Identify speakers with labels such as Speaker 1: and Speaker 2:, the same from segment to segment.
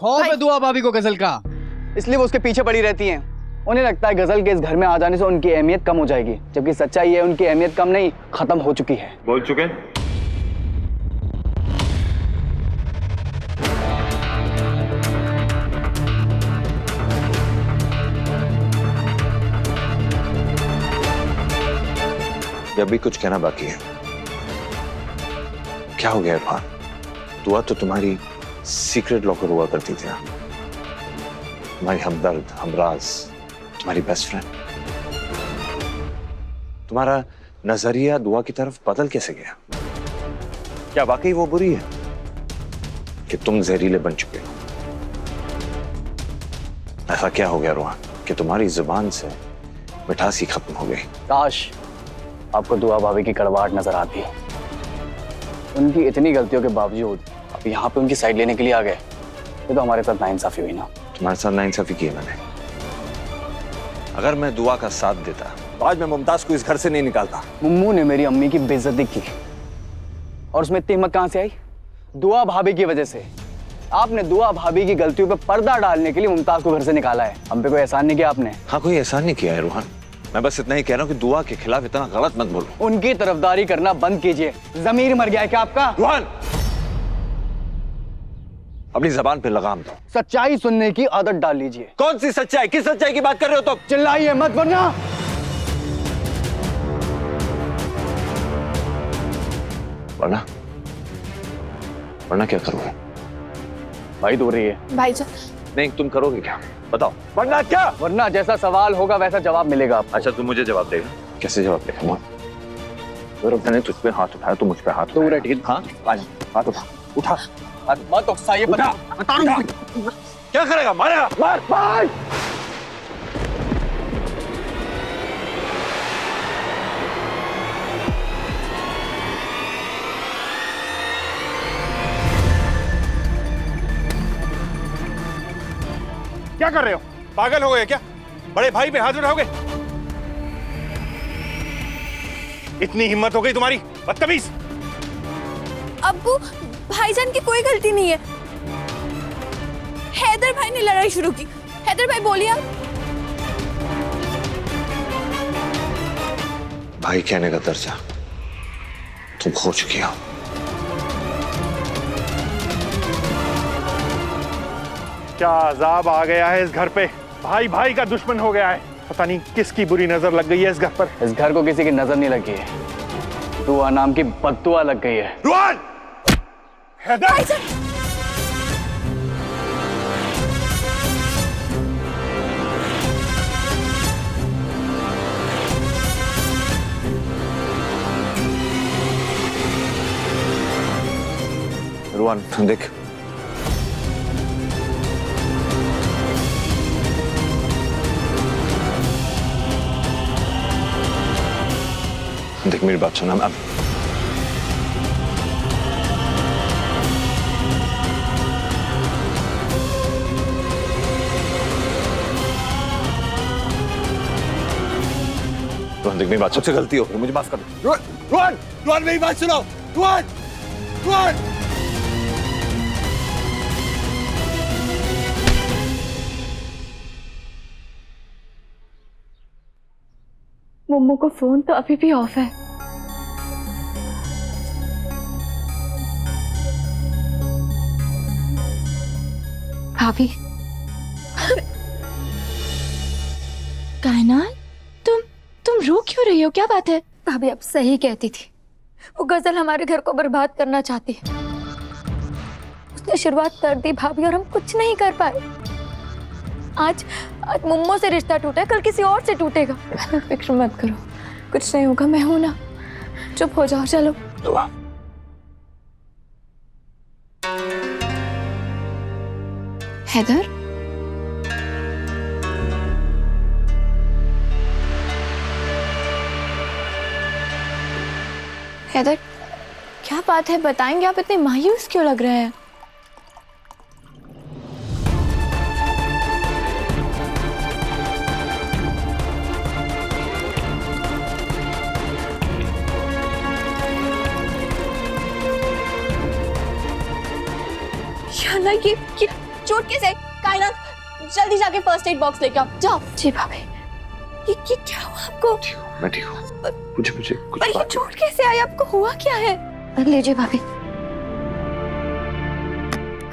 Speaker 1: खौफ है दुआ भाभी को गजल का,
Speaker 2: इसलिए वो उसके पीछे पड़ी रहती हैं। उन्हें लगता है गजल के इस घर में आ जाने से उनकी अहमियत कम हो जाएगी, जबकि सच्चाई है उनकी अहमियत कम नहीं, खत्म हो चुकी है।
Speaker 3: बोल चुके।
Speaker 4: जब भी कुछ कहना बाकी है। क्या हो गया इरफान? दुआ तो तुम्हारी सीक्रेट लॉकर हुआ करती थी ना, तुम्हारी हमदर्द, हमराज, तुम्हारी बेस्ट फ्रेंड। तुम्हारा नजरिया दुआ की तरफ बदल कैसे गया? क्या वाकई वो बुरी है कि तुम जहरीले बन चुके हो? ऐसा क्या हो गया रोहन कि तुम्हारी जुबान से मिठास ही खत्म हो गई?
Speaker 2: काश आपको दुआ भाभी की कड़वाहट नजर आती। उनकी इतनी गलतियों के बावजूद आप यहाँ पे उनकी साइड लेने के लिए आ गए। ये तो हमारे साथ नाइंसाफी हुई ना।
Speaker 4: तुम्हारे साथ नाइंसाफी की है मैंने। अगर मैं दुआ का साथ देता तो आज मैं मुमताज को इस घर से नहीं निकालता।
Speaker 2: मुम्मू ने मेरी अम्मी की बेइज्जती की और उसमें इतनी हिम्मत कहां से आई? दुआ भाभी की वजह से। आपने दुआ भाभी की गलतियों पे पर्दा डालने के लिए मुमताज को घर से निकाला है। हम पे कोई एहसान नहीं किया आपने।
Speaker 4: हाँ, कोई एहसान नहीं किया है रोहन। मैं बस इतना ही कह रहा हूँ कि दुआ के खिलाफ इतना गलत मत बोलो।
Speaker 2: उनकी तरफदारी करना बंद कीजिए। जमीर मर गया है क्या आपका?
Speaker 4: रोहन, अपनी जबान पे लगाम दो।
Speaker 2: सच्चाई सुनने की आदत डाल लीजिए।
Speaker 4: कौन सी सच्चाई? किस सच्चाई की बात कर रहे हो तुम?
Speaker 2: चिल्लाइए मत वरना
Speaker 4: वरना वरना क्या करोगे?
Speaker 2: भाई दूर रही है।
Speaker 5: भाईजान
Speaker 4: नहीं, तुम करोगे क्या? बताओ। वरना क्या?
Speaker 2: वरना जैसा सवाल होगा वैसा जवाब मिलेगा आपको।
Speaker 4: अच्छा, तुम मुझे जवाब देगा? कैसे जवाब देगा? अगर मैंने तुझ पे हाथ उठाया तो मुझ पे हाथ
Speaker 2: दूर है, ठीक?
Speaker 4: हाँ, हाथ उठा, उठा।
Speaker 2: मत उकसाइए, बता रहा हूं।
Speaker 4: क्या करेगा? मारेगा? मार मार।
Speaker 3: क्या कर रहे हो? पागल हो गए क्या? बड़े भाई पे हाथ उठाओगे? इतनी हिम्मत हो गई तुम्हारी? बदतमीज!
Speaker 5: अब्बू, भाईजान की कोई गलती नहीं है। हैदर भाई ने लड़ाई शुरू की। हैदर भाई बोलिए आप।
Speaker 4: भाई कहने का दर्जा तुम खो चुकी हो।
Speaker 3: क्या अजाब आ गया है इस घर पे। भाई भाई का दुश्मन हो गया है। पता नहीं किसकी बुरी नजर लग गई है इस घर पर।
Speaker 2: इस घर को किसी की नजर नहीं लगी है। दुआ नाम की बद्दुआ लग गई है।
Speaker 3: रोहन! हैदर!
Speaker 4: रोहन, देख, देख मेरी बात सुना। अब रोहन, देख मेरी बात, सबसे गलती हो गई, मुझे माफ कर दो।
Speaker 3: रोहन! रोहन, मेरी बात सुनो! रोहन! रोहन!
Speaker 5: मुम्मू को फोन तो अभी भी ऑफ है। भाभी, कायनात, तुम रो क्यों रही हो? क्या बात है?
Speaker 6: भाभी अब सही कहती थी। वो गजल हमारे घर को बर्बाद करना चाहती है। उसने शुरुआत कर दी भाभी, और हम कुछ नहीं कर पाए। आज मुम्मो से रिश्ता टूटा है, कल किसी और से टूटेगा।
Speaker 5: फिक्र मत करो, कुछ नहीं होगा, मैं हूं ना। चुप हो जाओ, चलो।
Speaker 4: दुआ,
Speaker 5: हैदर, हैदर, क्या बात है? बताएंगे? आप इतने मायूस क्यों लग रहे हैं? ये
Speaker 7: चोट कैसे आई? कायनात, जल्दी जाके फर्स्ट एड बॉक्स लेके आओ, जाओ।
Speaker 6: जी भाभी।
Speaker 7: ये क्या हुआ आपको?
Speaker 4: मैं ठीक हूँ। मुझे कुछ
Speaker 7: पर ये चोट कैसे आई आपको? हुआ क्या है?
Speaker 6: लीजिए भाभी,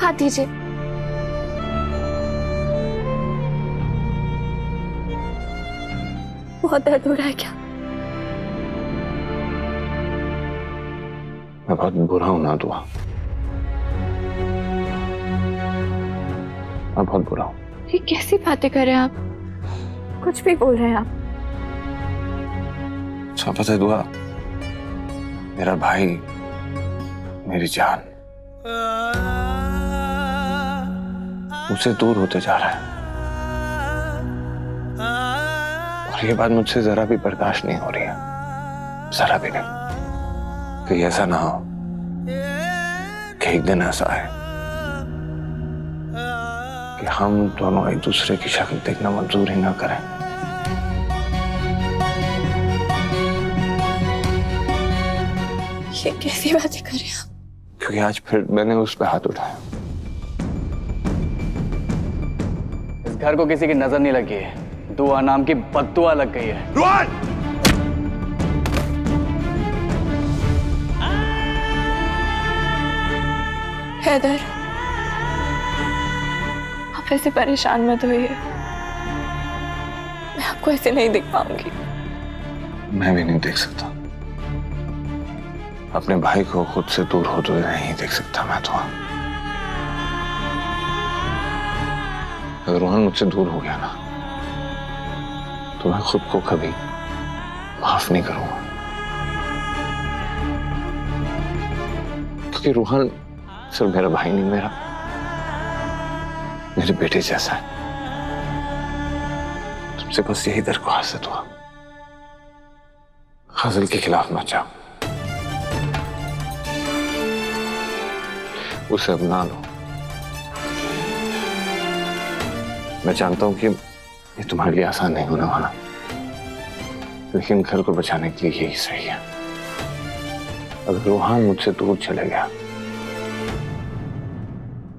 Speaker 7: हाथ दीजिए।
Speaker 6: बहुत दर्द हो रहा है क्या?
Speaker 4: मैं बहुत बुरा हूं ना दुआ, मैं बहुत बुरा हूं।
Speaker 6: ये कैसी बातें कर रहे हैं आप? कुछ भी बोल रहे हैं आप।
Speaker 4: अच्छा पता है दुआ, मेरा भाई मेरी जान मुझसे दूर होते जा रहा है, और ये बात मुझसे जरा भी बर्दाश्त नहीं हो रही है, जरा भी नहीं। कहीं ऐसा ना हो कि एक दिन ऐसा है कि हम दोनों एक दूसरे की शक्ल देखना मंजूर ही ना करें।
Speaker 7: ये कैसी बातें कर रहे हैं आप?
Speaker 4: क्योंकि आज फिर मैंने उस पर हाथ उठाया।
Speaker 2: इस घर को किसी की नजर नहीं लगी है, दुआ नाम की बद्दुआ लग गई है।
Speaker 3: रुहान!
Speaker 5: हैदर, आप ऐसे परेशान मत होइए, मैं आपको ऐसे नहीं देख पाऊंगी।
Speaker 4: मैं भी नहीं देख सकता अपने भाई को खुद से दूर होते हुए, नहीं देख सकता मैं तो। अगर रोहन मुझसे दूर हो गया ना, तो मैं खुद को कभी माफ नहीं करूंगा, क्योंकि रोहन सिर्फ मेरा भाई नहीं, मेरे बेटे जैसा है। तुमसे बस यही दरख्वास्त हुआ, फाजिल के खिलाफ मत जाओ, उसे अपना लो। मैं जानता हूं कि ये तुम्हारे लिए आसान नहीं होने वाला, लेकिन घर को बचाने के लिए यही सही है। अगर रोहान मुझसे दूर चले गया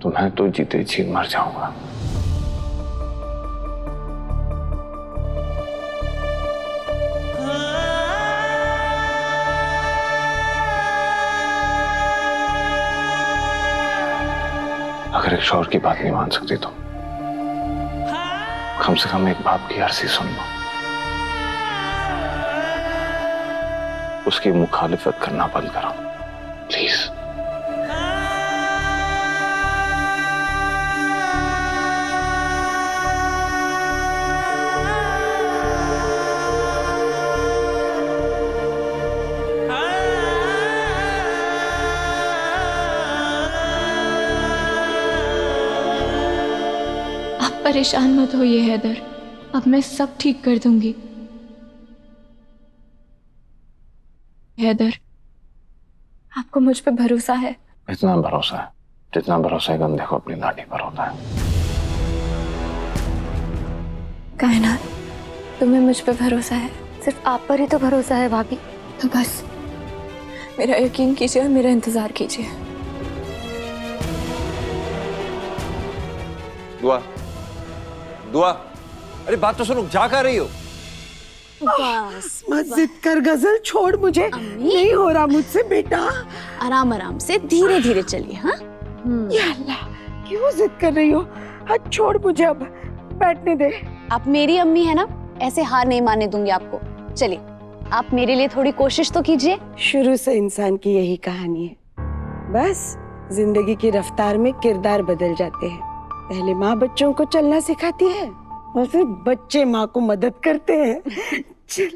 Speaker 4: तो मैं तो जीते जी मर जाऊंगा। अगर एक शौहर की बात नहीं मान सकती तो कम से कम एक बाप की अर्जी सुन लो, उसकी मुखालिफत करना बंद करो प्लीज।
Speaker 5: परेशान मत होइए हैदर, अब मैं सब ठीक कर दूंगी। हैदर, आपको मुझ पे भरोसा है?
Speaker 4: इतना भरोसा है जितना भरोसा एक अंधे को अपनी लाठी पर होता है।
Speaker 6: कायनात, तुम्हें मुझ पे भरोसा है? सिर्फ आप पर ही तो भरोसा है भाभी।
Speaker 5: तो बस मेरा यकीन कीजिए और मेरा इंतजार कीजिए।
Speaker 8: दुआ, दुआ, अरे बात तो सुनो, जा कर रही हो?
Speaker 7: बस
Speaker 9: मत जिद कर गजल, छोड़ मुझे। नहीं हो रहा मुझसे बेटा।
Speaker 7: आराम आराम से, धीरे धीरे चलिए। हाँ,
Speaker 9: या अल्लाह, क्यों जिद कर रही हो? हाथ छोड़ मुझे, अब बैठने दे।
Speaker 7: आप मेरी अम्मी है ना, ऐसे हार नहीं मानने दूंगी आपको। चलिए, आप मेरे लिए थोड़ी कोशिश तो कीजिए।
Speaker 9: शुरू से इंसान की यही कहानी है, बस जिंदगी की रफ्तार में किरदार बदल जाते हैं। पहले माँ बच्चों को चलना सिखाती है और फिर बच्चे माँ को मदद करते हैं। चल।